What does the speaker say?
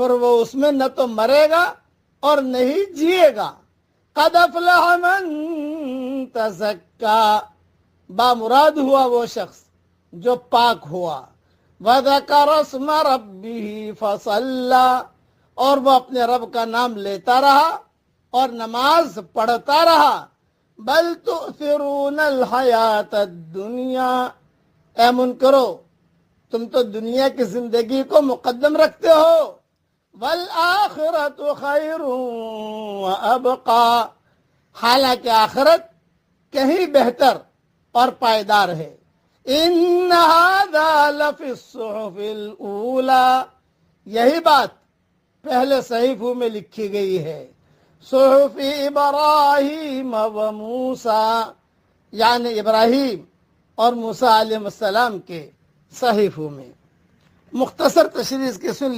پھر وہ اس میں نہ تو مرے گا اور نہیں جیے گا۔ قد افلح من تزکا، بامراد ہوا وہ شخص جو پاک ہوا۔ وذکر اسم ربہ فصلی، اور وہ اپنے رب کا نام لیتا رہا اور نماز پڑھتا رہا۔ بل تؤثرون الحیات الدنیا، اے منکرو تم تو دنیا کی زندگی کو مقدم رکھتے ہو۔ والآخرۃ خیر وابقی، حالانکہ آخرت کہیں بہتر اور پائیدار ہے۔ ان ھذا لفی الصحف الاولی، یہی بات پہلے صحیفوں میں لکھی گئی ہے۔ صحف ابراہیم و موسیٰ، یعنی ابراہیم اور موسیٰ علیہ السلام کے صحیفوں میں۔ مختصر تشریح اس کی سن